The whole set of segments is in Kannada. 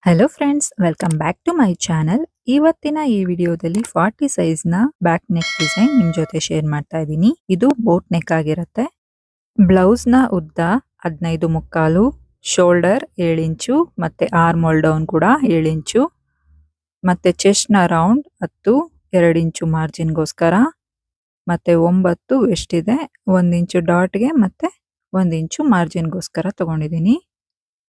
Hello friends, welcome back to my channel. ಇವತ್ತಿನ ಈ ವಿಡಿಯೋದಲ್ಲಿ 40 ಸೈಜ್ನ ಬ್ಯಾಕ್ ನೆಕ್ ಡಿಸೈನ್ ನಿಮ್ ಜೊತೆ ಶೇರ್ ಮಾಡ್ತಾ ಇದ್ದೀನಿ. ಇದು ಬೋಟ್ ನೆಕ್ ಆಗಿರುತ್ತೆ. ಬ್ಲೌಸ್ನ ಉದ್ದ 15 ಮುಕ್ಕಾಲು, ಶೋಲ್ಡರ್ 7 ಇಂಚು ಮತ್ತೆ ಆರ್ಮ್ ಹೋಲ್ ಡೌನ್ ಕೂಡ 7 ಇಂಚು ಮತ್ತೆ ಚೆಸ್ಟ್ನ ರೌಂಡ್ 10 2 ಇಂಚು ಮಾರ್ಜಿನ್ಗೋಸ್ಕರ ಮತ್ತೆ 9 ಎಷ್ಟಿದೆ 1 ಇಂಚು ಡಾಟ್ಗೆ ಮತ್ತೆ 1 ಇಂಚು ಮಾರ್ಜಿನ್ಗೋಸ್ಕರ ತಗೊಂಡಿದ್ದೀನಿ.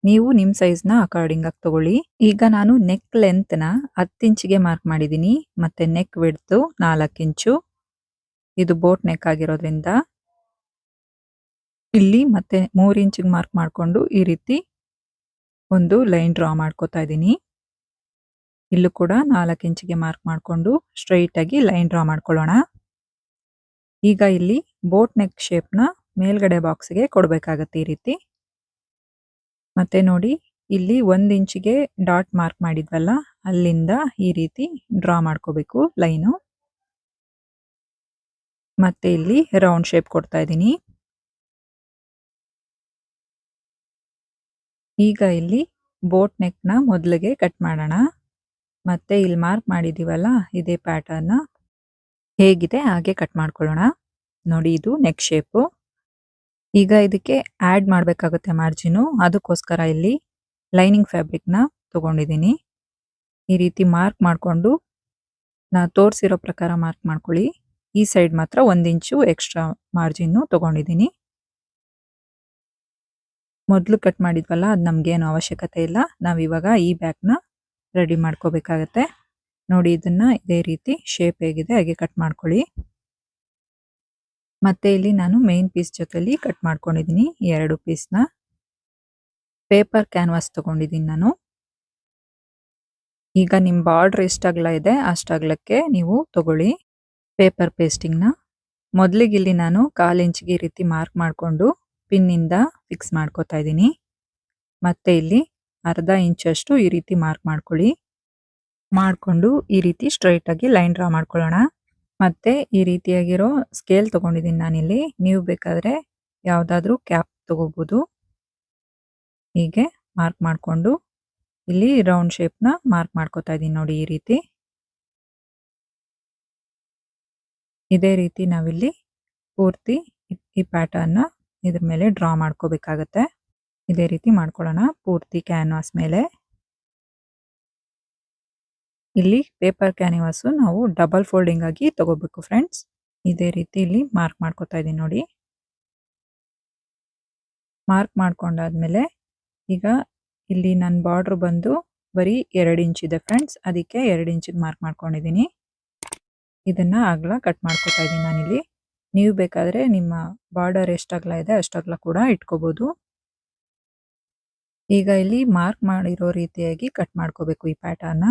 ನೀವು ನಿಮ್ಮ ಸೈಜ್ನ ಅಕಾರ್ಡಿಂಗ್ ಆಗಿ ತಗೊಳ್ಳಿ. ಈಗ ನಾನು ನೆಕ್ ಲೆಂತ್ನ 10 ಇಂಚಿಗೆ ಮಾರ್ಕ್ ಮಾಡಿದ್ದೀನಿ ಮತ್ತೆ ನೆಕ್ ವಿಡ್ತ್ 4 ಇಂಚು. ಇದು ಬೋಟ್ ನೆಕ್ ಆಗಿರೋದ್ರಿಂದ ಇಲ್ಲಿ ಮತ್ತೆ 3 ಇಂಚಿಗೆ ಮಾರ್ಕ್ ಮಾಡಿಕೊಂಡು ಈ ರೀತಿ ಒಂದು ಲೈನ್ ಡ್ರಾ ಮಾಡ್ಕೋತಾ ಇದ್ದೀನಿ. ಇಲ್ಲೂ ಕೂಡ 4 ಇಂಚಿಗೆ ಮಾರ್ಕ್ ಮಾಡಿಕೊಂಡು ಸ್ಟ್ರೈಟ್ ಆಗಿ ಲೈನ್ ಡ್ರಾ ಮಾಡ್ಕೊಳ್ಳೋಣ. ಈಗ ಇಲ್ಲಿ ಬೋಟ್ ನೆಕ್ ಶೇಪ್ನ ಮೇಲ್ಗಡೆ ಬಾಕ್ಸ್ಗೆ ಕೊಡಬೇಕಾಗತ್ತೆ ಈ ರೀತಿ. ಮತ್ತೆ ನೋಡಿ, ಇಲ್ಲಿ 1 ಇಂಚಿಗೆ ಡಾಟ್ ಮಾರ್ಕ್ ಮಾಡಿದ್ವಲ್ಲ, ಅಲ್ಲಿಂದ ಈ ರೀತಿ ಡ್ರಾ ಮಾಡ್ಕೋಬೇಕು ಲೈನು. ಮತ್ತೆ ಇಲ್ಲಿ ರೌಂಡ್ ಶೇಪ್ ಕೊಡ್ತಾ ಇದ್ದೀನಿ. ಈಗ ಇಲ್ಲಿ ಬೋಟ್ ನೆಕ್ನ ಮೊದಲಿಗೆ ಕಟ್ ಮಾಡೋಣ. ಮತ್ತೆ ಇಲ್ಲಿ ಮಾರ್ಕ್ ಮಾಡಿದೀವಲ್ಲ, ಇದೇ ಪ್ಯಾಟರ್ನ್ ಹೇಗಿದೆ ಹಾಗೆ ಕಟ್ ಮಾಡ್ಕೊಳ್ಳೋಣ. ನೋಡಿ, ಇದು ನೆಕ್ ಶೇಪು. ಈಗ ಇದಕ್ಕೆ ಆ್ಯಡ್ ಮಾಡಬೇಕಾಗುತ್ತೆ ಮಾರ್ಜಿನು. ಅದಕ್ಕೋಸ್ಕರ ಇಲ್ಲಿ ಲೈನಿಂಗ್ ಫ್ಯಾಬ್ರಿಕ್ನ ತಗೊಂಡಿದ್ದೀನಿ. ಈ ರೀತಿ ಮಾರ್ಕ್ ಮಾಡಿಕೊಂಡು ನಾ ತೋರಿಸಿರೋ ಪ್ರಕಾರ ಮಾರ್ಕ್ ಮಾಡ್ಕೊಳ್ಳಿ. ಈ ಸೈಡ್ ಮಾತ್ರ 1 ಇಂಚು ಎಕ್ಸ್ಟ್ರಾ ಮಾರ್ಜಿನ್ನು ತಗೊಂಡಿದ್ದೀನಿ. ಮೊದಲು ಕಟ್ ಮಾಡಿದ್ವಲ್ಲ, ಅದು ನಮಗೇನು ಅವಶ್ಯಕತೆ ಇಲ್ಲ. ನಾವಿವಾಗ ಈ ಬ್ಯಾಗ್ನ ರೆಡಿ ಮಾಡ್ಕೋಬೇಕಾಗತ್ತೆ. ನೋಡಿ, ಇದನ್ನ ಇದೇ ರೀತಿ ಶೇಪ್ ಹೇಗಿದೆ ಹಾಗೆ ಕಟ್ ಮಾಡ್ಕೊಳ್ಳಿ. ಮತ್ತೆ ಇಲ್ಲಿ ನಾನು ಮೇನ್ ಪೀಸ್ ಜೊತೆಲಿ ಕಟ್ ಮಾಡ್ಕೊಂಡಿದ್ದೀನಿ 2 ಪೀಸ್ನ. ಪೇಪರ್ ಕ್ಯಾನ್ವಾಸ್ ತಗೊಂಡಿದ್ದೀನಿ ನಾನು. ಈಗ ನಿಮ್ಮ ಬಾರ್ಡರ್ ಎಷ್ಟು ಅಗಲ ಇದೆ ಅಷ್ಟು ಅಗಲಕ್ಕೆ ನೀವು ತಗೊಳ್ಳಿ ಪೇಪರ್ ಪೇಸ್ಟಿಂಗ್ನ. ಮೊದಲಿಗೆ ಇಲ್ಲಿ ನಾನು 1/4 ಇಂಚಿಗೆ ಈ ರೀತಿ ಮಾರ್ಕ್ ಮಾಡಿಕೊಂಡು ಪಿನ್ನಿಂದ ಫಿಕ್ಸ್ ಮಾಡ್ಕೋತಾ ಇದ್ದೀನಿ. ಮತ್ತೆ ಇಲ್ಲಿ 1/2 ಇಂಚಷ್ಟು ಈ ರೀತಿ ಮಾರ್ಕ್ ಮಾಡ್ಕೊಳ್ಳಿ. ಮಾಡಿಕೊಂಡು ಈ ರೀತಿ ಸ್ಟ್ರೈಟ್ ಆಗಿ ಲೈನ್ ಡ್ರಾ ಮಾಡ್ಕೊಳ್ಳೋಣ. ಮತ್ತೆ ಈ ರೀತಿಯಾಗಿರೋ ಸ್ಕೇಲ್ ತಗೊಂಡಿದ್ದೀನಿ ನಾನಿಲ್ಲಿ. ನೀವು ಬೇಕಾದರೆ ಯಾವುದಾದ್ರೂ ಕ್ಯಾಪ್ ತಗೋಬೋದು. ಹೀಗೆ ಮಾರ್ಕ್ ಮಾಡಿಕೊಂಡು ಇಲ್ಲಿ ರೌಂಡ್ ಶೇಪ್ನ ಮಾರ್ಕ್ ಮಾಡ್ಕೋತಾ ಇದ್ದೀನಿ. ನೋಡಿ, ಈ ರೀತಿ. ಇದೇ ರೀತಿ ನಾವಿಲ್ಲಿ ಪೂರ್ತಿ ಈ ಪ್ಯಾಟರ್ನ್ನ ಇದ್ರ ಮೇಲೆ ಡ್ರಾ ಮಾಡ್ಕೋಬೇಕಾಗತ್ತೆ. ಇದೇ ರೀತಿ ಮಾಡ್ಕೊಳ್ಳೋಣ ಪೂರ್ತಿ ಕ್ಯಾನ್ವಾಸ್ ಮೇಲೆ. ಇಲ್ಲಿ ಪೇಪರ್ ಕ್ಯಾನ್ವಾಸು ನಾವು ಡಬಲ್ ಫೋಲ್ಡಿಂಗ್ ಆಗಿ ತಗೋಬೇಕು ಫ್ರೆಂಡ್ಸ್. ಇದೇ ರೀತಿ ಇಲ್ಲಿ ಮಾರ್ಕ್ ಮಾಡ್ಕೋತಾ ಇದ್ದೀನಿ ನೋಡಿ. ಮಾರ್ಕ್ ಮಾಡ್ಕೊಂಡಾದ್ಮೇಲೆ ಈಗ ಇಲ್ಲಿ ನನ್ನ ಬಾರ್ಡ್ರ್ ಬಂದು ಬರೀ 2 ಇಂಚ್ ಇದೆ ಫ್ರೆಂಡ್ಸ್. ಅದಕ್ಕೆ 2 ಇಂಚಿಗೆ ಮಾರ್ಕ್ ಮಾಡ್ಕೊಂಡಿದ್ದೀನಿ. ಇದನ್ನ ಅಗಲ ಕಟ್ ಮಾಡ್ಕೋತಾ ಇದ್ದೀನಿ ನಾನಿಲ್ಲಿ. ನೀವು ಬೇಕಾದರೆ ನಿಮ್ಮ ಬಾರ್ಡರ್ ಎಷ್ಟು ಅಗಲ ಇದೆ ಅಷ್ಟು ಅಗಲ ಕೂಡ ಇಟ್ಕೋಬೋದು. ಈಗ ಇಲ್ಲಿ ಮಾರ್ಕ್ ಮಾಡಿರೋ ರೀತಿಯಾಗಿ ಕಟ್ ಮಾಡ್ಕೋಬೇಕು ಈ ಪ್ಯಾಟರ್ನ.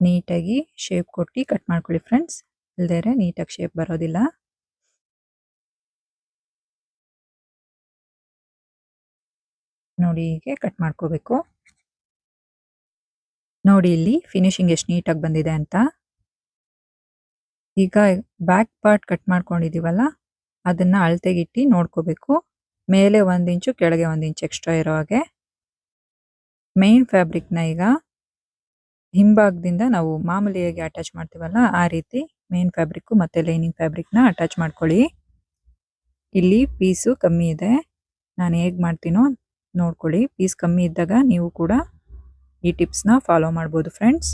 ನೀಟಾಗಿ ಶೇಪ್ ಕೊಟ್ಟು ಕಟ್ ಮಾಡ್ಕೊಳ್ಳಿ ಫ್ರೆಂಡ್ಸ್. ಇಲ್ದೇ ನೀಟಾಗಿ ಶೇಪ್ ಬರೋದಿಲ್ಲ. ನೋಡಿ, ಹೀಗೆ ಕಟ್ ಮಾಡ್ಕೋಬೇಕು. ನೋಡಿ ಇಲ್ಲಿ ಫಿನಿಶಿಂಗ್ ಎಷ್ಟು ನೀಟಾಗಿ ಬಂದಿದೆ ಅಂತ. ಈಗ ಬ್ಯಾಕ್ ಪಾರ್ಟ್ ಕಟ್ ಮಾಡ್ಕೊಂಡಿದ್ದೀವಲ್ಲ, ಅದನ್ನ ಅಳತೆಗಿಟ್ಟು ನೋಡ್ಕೋಬೇಕು. ಮೇಲೆ 1 ಇಂಚು ಕೆಳಗೆ 1 ಇಂಚ್ ಎಕ್ಸ್ಟ್ರಾ ಇರೋ ಹಾಗೆ. ಮೇನ್ ಫ್ಯಾಬ್ರಿಕ್ನ ಈಗ ಹಿಂಭಾಗದಿಂದ ನಾವು ಮಾಮೂಲಿಯಾಗಿ ಅಟ್ಯಾಚ್ ಮಾಡ್ತೀವಲ್ಲ, ಆ ರೀತಿ ಮೇನ್ ಫ್ಯಾಬ್ರಿಕ್ಕು ಮತ್ತೆ ಲೈನಿಂಗ್ ಫ್ಯಾಬ್ರಿಕ್ನ ಅಟ್ಯಾಚ್ ಮಾಡ್ಕೊಳ್ಳಿ. ಇಲ್ಲಿ ಪೀಸು ಕಮ್ಮಿ ಇದೆ. ನಾನು ಹೇಗೆ ಮಾಡ್ತೀನೋ ನೋಡ್ಕೊಳ್ಳಿ. ಪೀಸ್ ಕಮ್ಮಿ ಇದ್ದಾಗ ನೀವು ಕೂಡ ಈ ಟಿಪ್ಸ್ನ ಫಾಲೋ ಮಾಡ್ಬೋದು ಫ್ರೆಂಡ್ಸ್.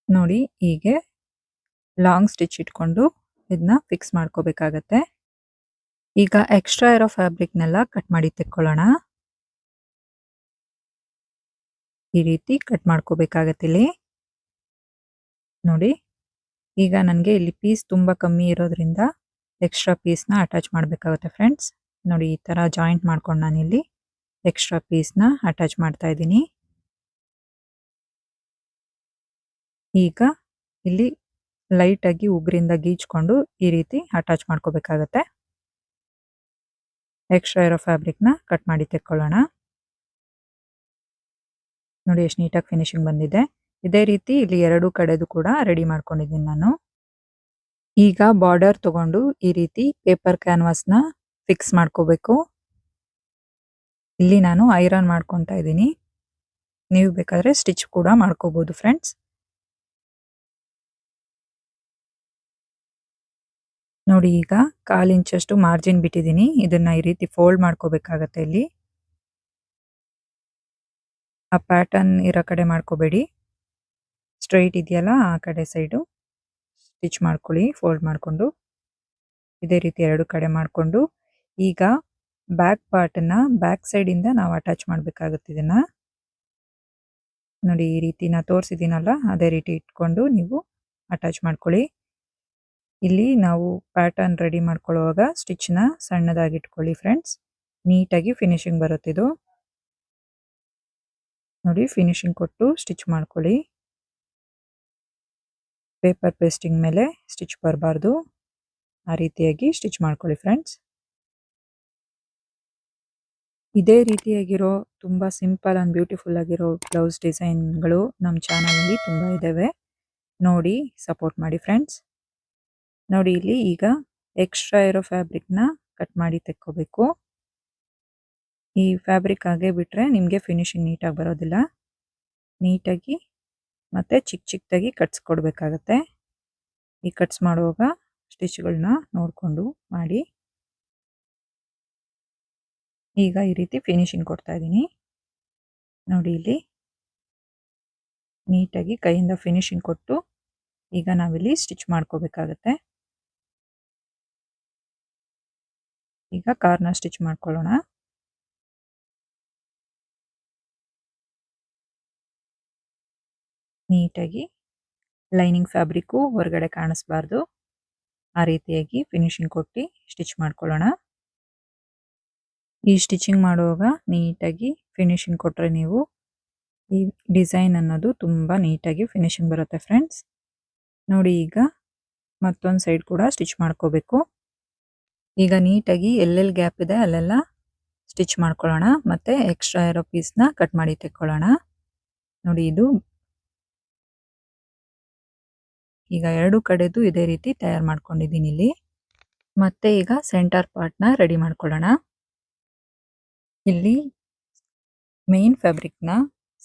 ನೋಡಿ, ಹೀಗೆ ಲಾಂಗ್ ಸ್ಟಿಚ್ ಇಟ್ಕೊಂಡು ಇದನ್ನ ಫಿಕ್ಸ್ ಮಾಡ್ಕೋಬೇಕಾಗತ್ತೆ. ಈಗ ಎಕ್ಸ್ಟ್ರಾ ಇರೋ ಫ್ಯಾಬ್ರಿಕ್ನೆಲ್ಲ ಕಟ್ ಮಾಡಿ ತೆಕ್ಕೊಳ್ಳೋಣ. ಈ ರೀತಿ ಕಟ್ ಮಾಡ್ಕೋಬೇಕಾಗತ್ತೆ ಇಲ್ಲಿ. ನೋಡಿ, ಈಗ ನನಗೆ ಇಲ್ಲಿ ಪೀಸ್ ತುಂಬ ಕಮ್ಮಿ ಇರೋದ್ರಿಂದ ಎಕ್ಸ್ಟ್ರಾ ಪೀಸ್ನ ಅಟ್ಯಾಚ್ ಮಾಡಬೇಕಾಗುತ್ತೆ ಫ್ರೆಂಡ್ಸ್. ನೋಡಿ, ಈ ಥರ ಜಾಯಿಂಟ್ ಮಾಡ್ಕೊಂಡು ನಾನಿಲ್ಲಿ ಎಕ್ಸ್ಟ್ರಾ ಪೀಸ್ನ ಅಟ್ಯಾಚ್ ಮಾಡ್ತಾ ಇದ್ದೀನಿ. ಈಗ ಇಲ್ಲಿ ಲೈಟಾಗಿ ಉಗುರಿಂದ ಗೀಚ್ಕೊಂಡು ಈ ರೀತಿ ಅಟ್ಯಾಚ್ ಮಾಡ್ಕೋಬೇಕಾಗತ್ತೆ. ಎಕ್ಸ್ಟ್ರಾ ಇರೋ ಫ್ಯಾಬ್ರಿಕ್ನ ಕಟ್ ಮಾಡಿ ತೆಕ್ಕೊಳ್ಳೋಣ. ನೋಡಿ, ಎಷ್ಟು ನೀಟಾಗಿ ಫಿನಿಶಿಂಗ್ ಬಂದಿದೆ. ಇದೇ ರೀತಿ ಇಲ್ಲಿ 2 ಕಡೆದು ಕೂಡ ರೆಡಿ ಮಾಡ್ಕೊಂಡಿದ್ದೀನಿ ನಾನು. ಈಗ ಬಾರ್ಡರ್ ತಗೊಂಡು ಈ ರೀತಿ ಪೇಪರ್ ಕ್ಯಾನ್ವಾಸ್ನ ಫಿಕ್ಸ್ ಮಾಡ್ಕೋಬೇಕು. ಇಲ್ಲಿ ನಾನು ಐರನ್ ಮಾಡ್ಕೊತಾ ಇದ್ದೀನಿ. ನೀವು ಬೇಕಾದ್ರೆ ಸ್ಟಿಚ್ ಕೂಡ ಮಾಡ್ಕೋಬಹುದು ಫ್ರೆಂಡ್ಸ್. ನೋಡಿ ಈಗ 1/4 ಇಂಚಷ್ಟು ಮಾರ್ಜಿನ್ ಬಿಟ್ಟಿದ್ದೀನಿ. ಇದನ್ನ ಈ ರೀತಿ ಫೋಲ್ಡ್ ಮಾಡ್ಕೋಬೇಕಾಗತ್ತೆ ಇಲ್ಲಿ. ಆ ಪ್ಯಾಟರ್ನ್ ಇರೋ ಕಡೆ ಮಾಡ್ಕೋಬೇಡಿ. ಸ್ಟ್ರೈಟ್ ಇದೆಯಲ್ಲ ಆ ಕಡೆ ಸೈಡು ಸ್ಟಿಚ್ ಮಾಡ್ಕೊಳ್ಳಿ ಫೋಲ್ಡ್ ಮಾಡ್ಕೊಂಡು. ಇದೇ ರೀತಿ 2 ಕಡೆ ಮಾಡ್ಕೊಂಡು ಈಗ ಬ್ಯಾಕ್ ಪಾರ್ಟನ್ನ ಬ್ಯಾಕ್ ಸೈಡಿಂದ ನಾವು ಅಟ್ಯಾಚ್ ಮಾಡಬೇಕಾಗುತ್ತೆ ಇದನ್ನ. ನೋಡಿ ಈ ರೀತಿ ನಾ ತೋರಿಸಿದ್ದೀನಲ್ಲ ಅದೇ ರೀತಿ ಇಟ್ಕೊಂಡು ನೀವು ಅಟ್ಯಾಚ್ ಮಾಡ್ಕೊಳ್ಳಿ. ಇಲ್ಲಿ ನಾವು ಪ್ಯಾಟರ್ನ್ ರೆಡಿ ಮಾಡ್ಕೊಳ್ಳುವಾಗ ಸ್ಟಿಚ್ನ ಸಣ್ಣದಾಗಿ ಇಟ್ಕೊಳ್ಳಿ ಫ್ರೆಂಡ್ಸ್. ನೀಟಾಗಿ ಫಿನಿಶಿಂಗ್ ಬರುತ್ತೆ ಇದು. ನೋಡಿ ಫಿನಿಶಿಂಗ್ ಕೊಟ್ಟು ಸ್ಟಿಚ್ ಮಾಡ್ಕೊಳ್ಳಿ. ಪೇಪರ್ ಪೇಸ್ಟಿಂಗ್ ಮೇಲೆ ಸ್ಟಿಚ್ ಬರಬಾರ್ದು. ಆ ರೀತಿಯಾಗಿ ಸ್ಟಿಚ್ ಮಾಡ್ಕೊಳ್ಳಿ ಫ್ರೆಂಡ್ಸ್. ಇದೇ ರೀತಿಯಾಗಿರೋ ತುಂಬ ಸಿಂಪಲ್ ಆ್ಯಂಡ್ ಬ್ಯೂಟಿಫುಲ್ ಆಗಿರೋ ಬ್ಲೌಸ್ ಡಿಸೈನ್ಗಳು ನಮ್ಮ ಚಾನಲಲ್ಲಿ ತುಂಬ ಇದ್ದಾವೆ. ನೋಡಿ ಸಪೋರ್ಟ್ ಮಾಡಿ ಫ್ರೆಂಡ್ಸ್. ನೋಡಿ ಇಲ್ಲಿ ಈಗ ಎಕ್ಸ್ಟ್ರಾ ಇರೋ ಫ್ಯಾಬ್ರಿಕ್ನ ಕಟ್ ಮಾಡಿ ತೆಕ್ಕೋಬೇಕು. ಈ ಫ್ಯಾಬ್ರಿಕ್ ಹಾಗೆ ಬಿಟ್ಟರೆ ನಿಮಗೆ ಫಿನಿಶಿಂಗ್ ನೀಟಾಗಿ ಬರೋದಿಲ್ಲ. ನೀಟಾಗಿ ಮತ್ತು ಚಿಕ್ಕದಾಗಿ ಕಟ್ಸ್ ಕೊಡಬೇಕಾಗತ್ತೆ. ಈ ಕಟ್ಸ್ ಮಾಡುವಾಗ ಸ್ಟಿಚ್ಗಳನ್ನ ನೋಡಿಕೊಂಡು ಮಾಡಿ. ಈಗ ಈ ರೀತಿ ಫಿನಿಶಿಂಗ್ ಕೊಡ್ತಾ ಇದ್ದೀನಿ. ನೋಡಿ ಇಲ್ಲಿ ನೀಟಾಗಿ ಕೈಯಿಂದ ಫಿನಿಶಿಂಗ್ ಕೊಟ್ಟು ಈಗ ನಾವಿಲ್ಲಿ ಸ್ಟಿಚ್ ಮಾಡ್ಕೋಬೇಕಾಗತ್ತೆ. ಈಗ ಕಾರ್ನರ್ ಸ್ಟಿಚ್ ಮಾಡ್ಕೊಳ್ಳೋಣ. ನೀಟಾಗಿ ಲೈನಿಂಗ್ ಫ್ಯಾಬ್ರಿಕ್ಕು ಹೊರಗಡೆ ಕಾಣಿಸ್ಬಾರ್ದು. ಆ ರೀತಿಯಾಗಿ ಫಿನಿಶಿಂಗ್ ಕೊಟ್ಟು ಸ್ಟಿಚ್ ಮಾಡ್ಕೊಳ್ಳೋಣ. ಈ ಸ್ಟಿಚಿಂಗ್ ಮಾಡುವಾಗ ನೀಟಾಗಿ ಫಿನಿಶಿಂಗ್ ಕೊಟ್ಟರೆ ನೀವು ಈ ಡಿಸೈನ್ ಅನ್ನೋದು ತುಂಬ ನೀಟಾಗಿ ಫಿನಿಶಿಂಗ್ ಬರುತ್ತೆ ಫ್ರೆಂಡ್ಸ್. ನೋಡಿ ಈಗ ಮತ್ತೊಂದು ಸೈಡ್ ಕೂಡ ಸ್ಟಿಚ್ ಮಾಡ್ಕೋಬೇಕು. ಈಗ ನೀಟಾಗಿ ಎಲ್ಲೆಲ್ಲಿ ಗ್ಯಾಪ್ ಇದೆ ಅಲ್ಲೆಲ್ಲ ಸ್ಟಿಚ್ ಮಾಡ್ಕೊಳ್ಳೋಣ. ಮತ್ತು ಎಕ್ಸ್ಟ್ರಾ ಇರೋ ಪೀಸ್ನ ಕಟ್ ಮಾಡಿ ತೆಕ್ಕೊಳ್ಳೋಣ. ನೋಡಿ ಇದು ಈಗ 2 ಕಡೆದು ಇದೇ ರೀತಿ ತಯಾರು ಮಾಡ್ಕೊಂಡಿದ್ದೀನಿ ಇಲ್ಲಿ. ಮತ್ತೆ ಈಗ ಸೆಂಟರ್ ಪಾರ್ಟ್ನ ರೆಡಿ ಮಾಡ್ಕೊಳ್ಳೋಣ. ಇಲ್ಲಿ ಮೇನ್ ಫ್ಯಾಬ್ರಿಕ್ನ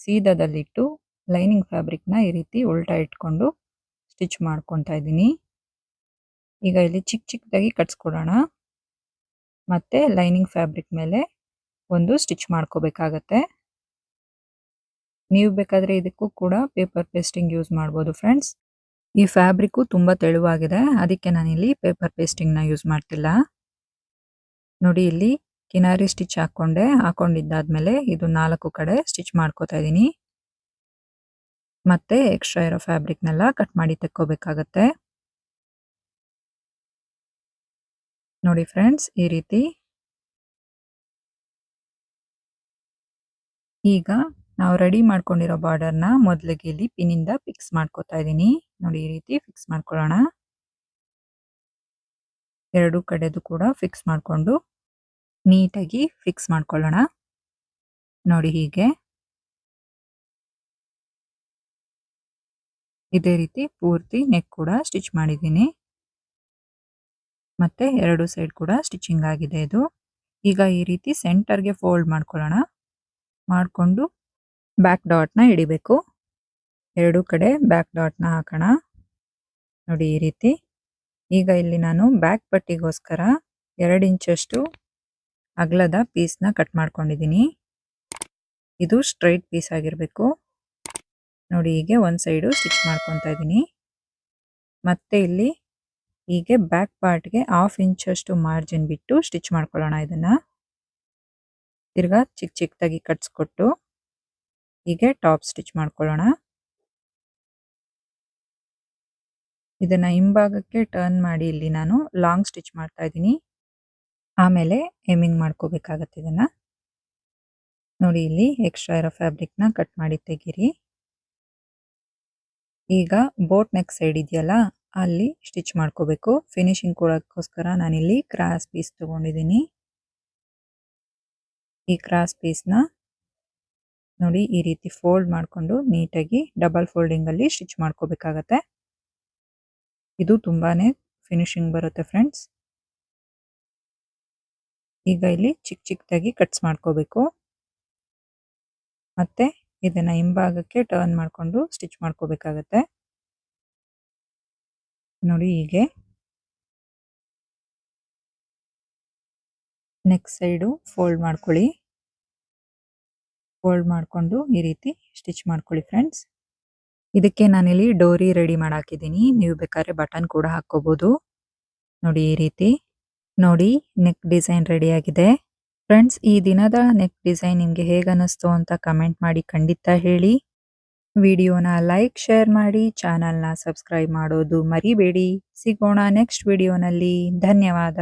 ಸೀದಾದಲ್ಲಿಟ್ಟು ಲೈನಿಂಗ್ ಫ್ಯಾಬ್ರಿಕ್ನ ಈ ರೀತಿ ಉಲ್ಟಾ ಇಟ್ಕೊಂಡು ಸ್ಟಿಚ್ ಮಾಡ್ಕೊತಾ ಇದ್ದೀನಿ. ಈಗ ಇಲ್ಲಿ ಚಿಕ್ಕದಾಗಿ ಕಟ್ಸ್ಕೊಡೋಣ. ಮತ್ತೆ ಲೈನಿಂಗ್ ಫ್ಯಾಬ್ರಿಕ್ ಮೇಲೆ ಒಂದು ಸ್ಟಿಚ್ ಮಾಡ್ಕೋಬೇಕಾಗತ್ತೆ. ನೀವು ಬೇಕಾದರೆ ಇದಕ್ಕೂ ಕೂಡ ಪೇಪರ್ ಪೇಸ್ಟಿಂಗ್ ಯೂಸ್ ಮಾಡ್ಬೋದು ಫ್ರೆಂಡ್ಸ್. ಈ ಫ್ಯಾಬ್ರಿಕ್ಕು ತುಂಬ ತೆಳುವಾಗಿದೆ, ಅದಕ್ಕೆ ನಾನಿಲ್ಲಿ ಪೇಪರ್ ಪೇಸ್ಟಿಂಗ್ನ ಯೂಸ್ ಮಾಡ್ತಿಲ್ಲ. ನೋಡಿ ಇಲ್ಲಿ ಕಿನಾರಿ ಸ್ಟಿಚ್ ಹಾಕೊಂಡಿದ್ದಾದ್ಮೇಲೆ ಇದು 4 ಕಡೆ ಸ್ಟಿಚ್ ಮಾಡ್ಕೋತಾ ಇದ್ದೀನಿ. ಮತ್ತೆ ಎಕ್ಸ್ಟ್ರಾ ಇರೋ ಫ್ಯಾಬ್ರಿಕ್ನೆಲ್ಲ ಕಟ್ ಮಾಡಿ ತೆಕ್ಕೋಬೇಕಾಗತ್ತೆ. ನೋಡಿ ಫ್ರೆಂಡ್ಸ್ ಈ ರೀತಿ. ಈಗ ನಾವು ರೆಡಿ ಮಾಡ್ಕೊಂಡಿರೋ ಬಾರ್ಡರ್ನ ಮೊದಲಿಗೆ ಇಲ್ಲಿ ಪಿನ್ನಿಂದ ಫಿಕ್ಸ್ ಮಾಡ್ಕೋತಾ ಇದ್ದೀನಿ. ನೋಡಿ ಈ ರೀತಿ ಫಿಕ್ಸ್ ಮಾಡ್ಕೊಳ್ಳೋಣ. 2 ಕಡೆದು ಕೂಡ ಫಿಕ್ಸ್ ಮಾಡಿಕೊಂಡು ನೀಟಾಗಿ ಫಿಕ್ಸ್ ಮಾಡ್ಕೊಳ್ಳೋಣ. ನೋಡಿ ಹೀಗೆ ಇದೇ ರೀತಿ ಪೂರ್ತಿ ನೆಕ್ ಕೂಡ ಸ್ಟಿಚ್ ಮಾಡಿದ್ದೀನಿ. ಮತ್ತೆ 2 ಸೈಡ್ ಕೂಡ ಸ್ಟಿಚಿಂಗ್ ಆಗಿದೆ ಇದು. ಈಗ ಈ ರೀತಿ ಸೆಂಟರ್ಗೆ ಫೋಲ್ಡ್ ಮಾಡ್ಕೊಳ್ಳೋಣ. ಮಾಡಿಕೊಂಡು ಬ್ಯಾಕ್ ಡಾಟ್ನ ಹಿಡಿಬೇಕು. 2 ಕಡೆ ಬ್ಯಾಕ್ ಡಾಟ್ನ ಹಾಕೋಣ. ನೋಡಿ ಈ ರೀತಿ. ಈಗ ಇಲ್ಲಿ ನಾನು ಬ್ಯಾಕ್ ಪಟ್ಟಿಗೋಸ್ಕರ 2 ಇಂಚಷ್ಟು ಅಗಲದ ಪೀಸ್ನ ಕಟ್ ಮಾಡ್ಕೊಂಡಿದ್ದೀನಿ. ಇದು ಸ್ಟ್ರೈಟ್ ಪೀಸ್ ಆಗಿರಬೇಕು. ನೋಡಿ ಹೀಗೆ ಒಂದು ಸೈಡು ಸ್ಟಿಚ್ ಮಾಡ್ಕೊತಾ ಇದ್ದೀನಿ. ಮತ್ತೆ ಇಲ್ಲಿ ಹೀಗೆ ಬ್ಯಾಕ್ ಪಾರ್ಟ್ಗೆ 1/2 ಇಂಚಷ್ಟು ಮಾರ್ಜಿನ್ ಬಿಟ್ಟು ಸ್ಟಿಚ್ ಮಾಡ್ಕೊಳ್ಳೋಣ. ಇದನ್ನ ತಿರ್ಗಾ ಚಿಕ್ಕದಾಗಿ ಕಟ್ಸ್ಕೊಟ್ಟು ಹೀಗೆ ಟಾಪ್ ಸ್ಟಿಚ್ ಮಾಡ್ಕೊಳ್ಳೋಣ. ಇದನ್ನ ಹಿಂಭಾಗಕ್ಕೆ ಟರ್ನ್ ಮಾಡಿ ಇಲ್ಲಿ ನಾನು ಲಾಂಗ್ ಸ್ಟಿಚ್ ಮಾಡ್ತಾ ಇದ್ದೀನಿ. ಆಮೇಲೆ ಎಮ್ಮಿಂಗ್ ಮಾಡ್ಕೋಬೇಕಾಗತ್ತೆ ಇದನ್ನ. ನೋಡಿ ಇಲ್ಲಿ ಎಕ್ಸ್ಟ್ರಾ ಇರೋ ಫ್ಯಾಬ್ರಿಕ್ನ ಕಟ್ ಮಾಡಿ ತೆಗೀರಿ. ಈಗ ಬೋಟ್ ನೆಕ್ ಸೈಡ್ ಇದೆಯಲ್ಲ ಅಲ್ಲಿ ಸ್ಟಿಚ್ ಮಾಡ್ಕೋಬೇಕು. ಫಿನಿಶಿಂಗ್ ಕೊಡೋಕ್ಕೋಸ್ಕರ ನಾನಿಲ್ಲಿ ಕ್ರಾಸ್ ಪೀಸ್ ತಗೊಂಡಿದ್ದೀನಿ. ಈ ಕ್ರಾಸ್ ಪೀಸ್ನ ನೋಡಿ ಈ ರೀತಿ ಫೋಲ್ಡ್ ಮಾಡಿಕೊಂಡು ನೀಟಾಗಿ ಡಬಲ್ ಫೋಲ್ಡಿಂಗಲ್ಲಿ ಸ್ಟಿಚ್ ಮಾಡ್ಕೋಬೇಕಾಗತ್ತೆ. ಇದು ತುಂಬಾನೇ ಫಿನಿಶಿಂಗ್ ಬರುತ್ತೆ ಫ್ರೆಂಡ್ಸ್. ಈಗ ಇಲ್ಲಿ ಚಿಕ್ಕದಾಗಿ ಕಟ್ಸ್ ಮಾಡ್ಕೋಬೇಕು. ಮತ್ತೆ ಇದನ್ನ ಹಿಂಭಾಗಕ್ಕೆ ಟರ್ನ್ ಮಾಡ್ಕೊಂಡು ಸ್ಟಿಚ್ ಮಾಡ್ಕೋಬೇಕಾಗತ್ತೆ. ನೋಡಿ ಹೀಗೆ ನೆಕ್ ಸೈಡು ಫೋಲ್ಡ್ ಮಾಡ್ಕೊಳ್ಳಿ. ಫೋಲ್ಡ್ ಮಾಡ್ಕೊಂಡು ಈ ರೀತಿ ಸ್ಟಿಚ್ ಮಾಡ್ಕೊಳ್ಳಿ ಫ್ರೆಂಡ್ಸ್. ಇದಕ್ಕೆ ನಾನಿಲ್ಲಿ ಡೋರಿ ರೆಡಿ ಮಾಡಾಕಿದ್ದೀನಿ. ನೀವು ಬೇಕಾದ್ರೆ ಬಟನ್ ಕೂಡ ಹಾಕೋಬಹುದು. ನೋಡಿ ಈ ರೀತಿ. ನೋಡಿ ನೆಕ್ ಡಿಸೈನ್ ರೆಡಿ ಆಗಿದೆ. ಫ್ರೆಂಡ್ಸ್, ಈ ದಿನದ ನೆಕ್ ಡಿಸೈನ್ ನಿಮಗೆ ಹೇಗೆ ಅನ್ನಿಸ್ತು ಅಂತ ಕಮೆಂಟ್ ಮಾಡಿ ಖಂಡಿತ ಹೇಳಿ. ವಿಡಿಯೋನ ಲೈಕ್, ಶೇರ್ ಮಾಡಿ, ಚಾನಲ್ನ ಸಬ್ಸ್ಕ್ರೈಬ್ ಮಾಡೋದು ಮರಿಬೇಡಿ. ಸಿಗೋಣ ನೆಕ್ಸ್ಟ್ ವಿಡಿಯೋನಲ್ಲಿ. ಧನ್ಯವಾದ.